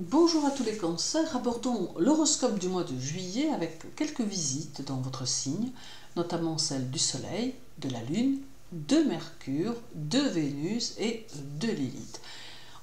Bonjour à tous les cancers, abordons l'horoscope du mois de juillet avec quelques visites dans votre signe, notamment celle du Soleil, de la Lune, de Mercure, de Vénus et de Lilith.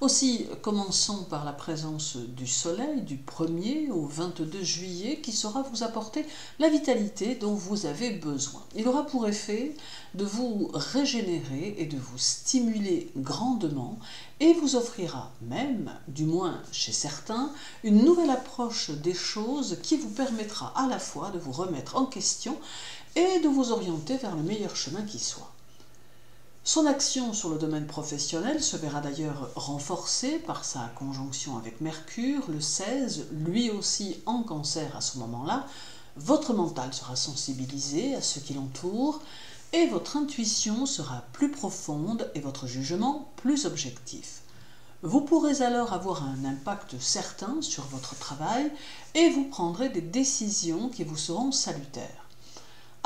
Aussi, commençons par la présence du Soleil du 1er au 22 juillet qui saura vous apporter la vitalité dont vous avez besoin. Il aura pour effet de vous régénérer et de vous stimuler grandement et vous offrira même, du moins chez certains, une nouvelle approche des choses qui vous permettra à la fois de vous remettre en question et de vous orienter vers le meilleur chemin qui soit. Son action sur le domaine professionnel se verra d'ailleurs renforcée par sa conjonction avec Mercure, le 16, lui aussi en Cancer à ce moment-là. Votre mental sera sensibilisé à ce qui l'entoure et votre intuition sera plus profonde et votre jugement plus objectif. Vous pourrez alors avoir un impact certain sur votre travail et vous prendrez des décisions qui vous seront salutaires.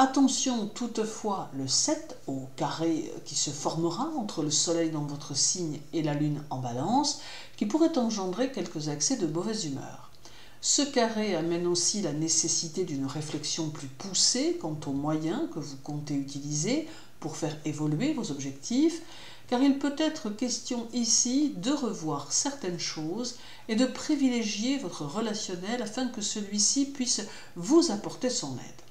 Attention toutefois le 7 au carré qui se formera entre le Soleil dans votre signe et la Lune en Balance, qui pourrait engendrer quelques accès de mauvaise humeur. Ce carré amène aussi la nécessité d'une réflexion plus poussée quant aux moyens que vous comptez utiliser pour faire évoluer vos objectifs, car il peut être question ici de revoir certaines choses et de privilégier votre relationnel afin que celui-ci puisse vous apporter son aide.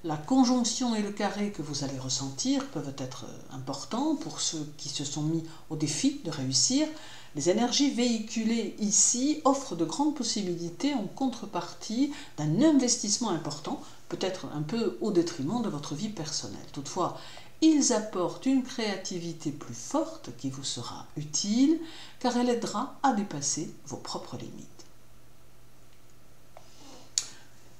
La conjonction et le carré que vous allez ressentir peuvent être importants pour ceux qui se sont mis au défi de réussir. Les énergies véhiculées ici offrent de grandes possibilités en contrepartie d'un investissement important, peut-être un peu au détriment de votre vie personnelle. Toutefois, ils apportent une créativité plus forte qui vous sera utile, car elle aidera à dépasser vos propres limites.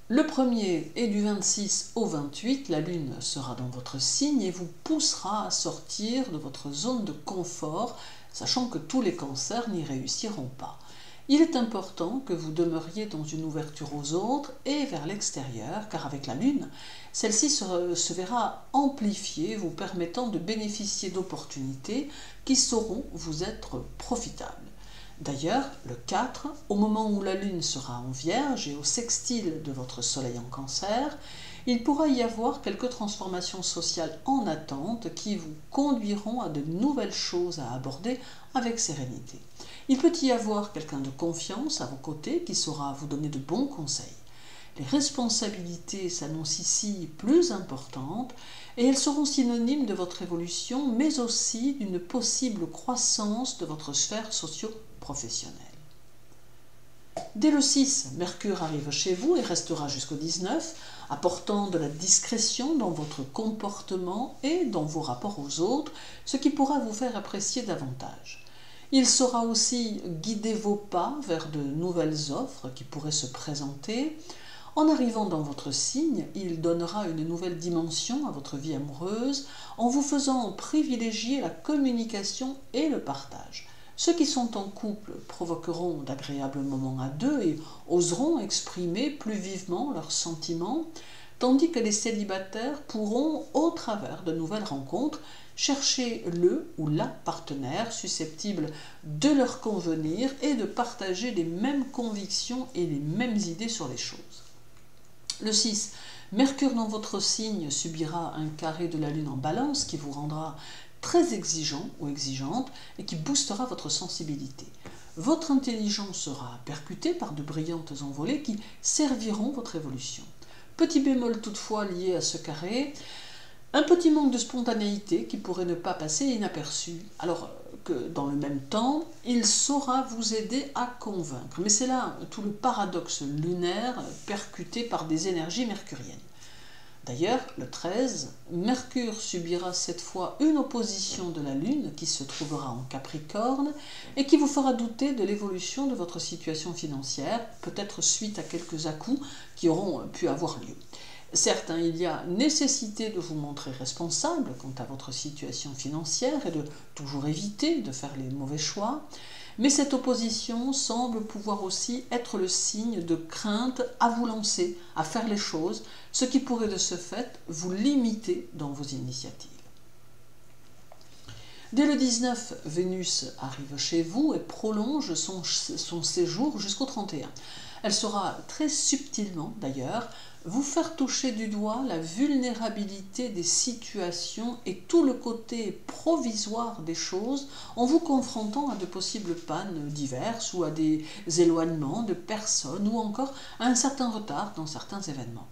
Le 1er et du 26 au 28, la Lune sera dans votre signe et vous poussera à sortir de votre zone de confort, sachant que tous les cancers n'y réussiront pas. Il est important que vous demeuriez dans une ouverture aux autres et vers l'extérieur, car avec la Lune, celle-ci se verra amplifiée, vous permettant de bénéficier d'opportunités qui sauront vous être profitables. D'ailleurs, le 4, au moment où la Lune sera en Vierge et au sextile de votre Soleil en Cancer, il pourra y avoir quelques transformations sociales en attente qui vous conduiront à de nouvelles choses à aborder avec sérénité. Il peut y avoir quelqu'un de confiance à vos côtés qui saura vous donner de bons conseils. Les responsabilités s'annoncent ici plus importantes et elles seront synonymes de votre évolution, mais aussi d'une possible croissance de votre sphère socio-professionnelle. Dès le 6, Mercure arrive chez vous et restera jusqu'au 19, apportant de la discrétion dans votre comportement et dans vos rapports aux autres, ce qui pourra vous faire apprécier davantage. Il saura aussi guider vos pas vers de nouvelles offres qui pourraient se présenter. En arrivant dans votre signe, il donnera une nouvelle dimension à votre vie amoureuse en vous faisant privilégier la communication et le partage. Ceux qui sont en couple provoqueront d'agréables moments à deux et oseront exprimer plus vivement leurs sentiments, tandis que les célibataires pourront, au travers de nouvelles rencontres, chercher le ou la partenaire susceptible de leur convenir et de partager les mêmes convictions et les mêmes idées sur les choses. Le 6, Mercure dans votre signe subira un carré de la Lune en Balance qui vous rendra très exigeant ou exigeante et qui boostera votre sensibilité. Votre intelligence sera percutée par de brillantes envolées qui serviront votre évolution. Petit bémol toutefois lié à ce carré, un petit manque de spontanéité qui pourrait ne pas passer inaperçu, alors que dans le même temps, il saura vous aider à convaincre. Mais c'est là tout le paradoxe lunaire percuté par des énergies mercuriennes. D'ailleurs, le 13, Mercure subira cette fois une opposition de la Lune qui se trouvera en Capricorne et qui vous fera douter de l'évolution de votre situation financière, peut-être suite à quelques à-coups qui auront pu avoir lieu. Certes, il y a nécessité de vous montrer responsable quant à votre situation financière et de toujours éviter de faire les mauvais choix, mais cette opposition semble pouvoir aussi être le signe de crainte à vous lancer, à faire les choses, ce qui pourrait de ce fait vous limiter dans vos initiatives. Dès le 19, Vénus arrive chez vous et prolonge son séjour jusqu'au 31. Elle saura très subtilement, d'ailleurs, vous faire toucher du doigt la vulnérabilité des situations et tout le côté provisoire des choses en vous confrontant à de possibles pannes diverses ou à des éloignements de personnes ou encore à un certain retard dans certains événements.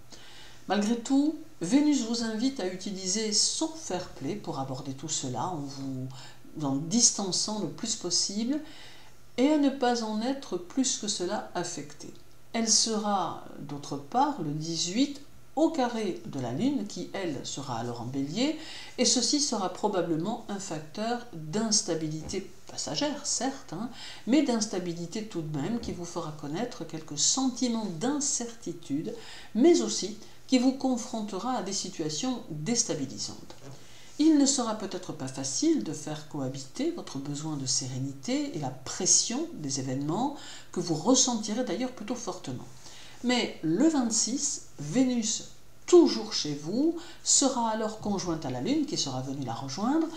Malgré tout, Vénus vous invite à utiliser son fair-play pour aborder tout cela en vous en distançant le plus possible et à ne pas en être plus que cela affecté. Elle sera d'autre part le 18 au carré de la Lune qui, elle, sera alors en Bélier et ceci sera probablement un facteur d'instabilité passagère, certes, mais d'instabilité tout de même qui vous fera connaître quelques sentiments d'incertitude, mais aussi qui vous confrontera à des situations déstabilisantes. Il ne sera peut-être pas facile de faire cohabiter votre besoin de sérénité et la pression des événements que vous ressentirez d'ailleurs plutôt fortement. Mais le 26, Vénus, toujours chez vous, sera alors conjointe à la Lune qui sera venue la rejoindre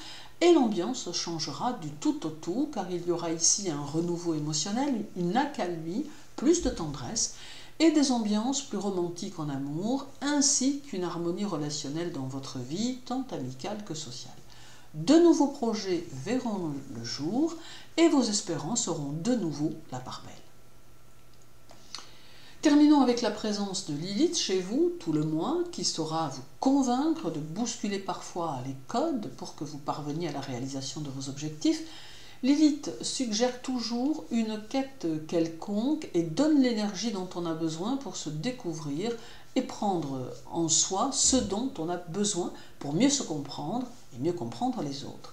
et l'ambiance changera du tout au tout car il y aura ici un renouveau émotionnel, une accalmie, plus de tendresse et des ambiances plus romantiques en amour, ainsi qu'une harmonie relationnelle dans votre vie, tant amicale que sociale. De nouveaux projets verront le jour et vos espérances auront de nouveau la part belle. Terminons avec la présence de Lilith chez vous tout le mois, qui saura vous convaincre de bousculer parfois les codes pour que vous parveniez à la réalisation de vos objectifs. Lilith suggère toujours une quête quelconque et donne l'énergie dont on a besoin pour se découvrir et prendre en soi ce dont on a besoin pour mieux se comprendre et mieux comprendre les autres.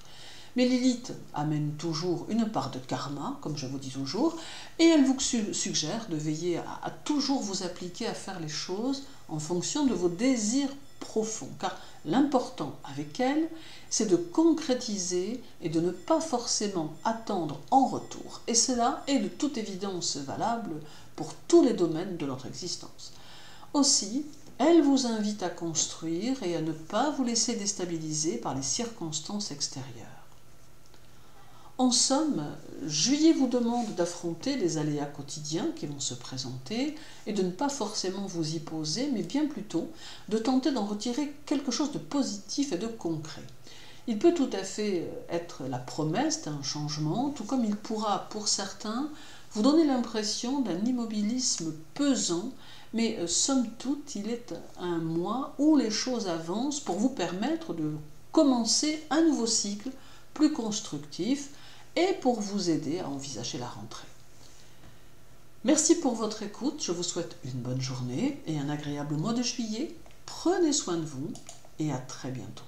Mais Lilith amène toujours une part de karma, comme je vous dis toujours, et elle vous suggère de veiller à toujours vous appliquer à faire les choses en fonction de vos désirs profonds, car l'important avec elle, c'est de concrétiser et de ne pas forcément attendre en retour. Et cela est de toute évidence valable pour tous les domaines de notre existence. Aussi, elle vous invite à construire et à ne pas vous laisser déstabiliser par les circonstances extérieures. En somme, Juillet vous demande d'affronter les aléas quotidiens qui vont se présenter et de ne pas forcément vous y poser, mais bien plutôt de tenter d'en retirer quelque chose de positif et de concret. Il peut tout à fait être la promesse d'un changement, tout comme il pourra, pour certains, vous donner l'impression d'un immobilisme pesant, mais somme toute, il est un mois où les choses avancent pour vous permettre de commencer un nouveau cycle plus constructif, et pour vous aider à envisager la rentrée. Merci pour votre écoute, je vous souhaite une bonne journée et un agréable mois de juillet. Prenez soin de vous et à très bientôt.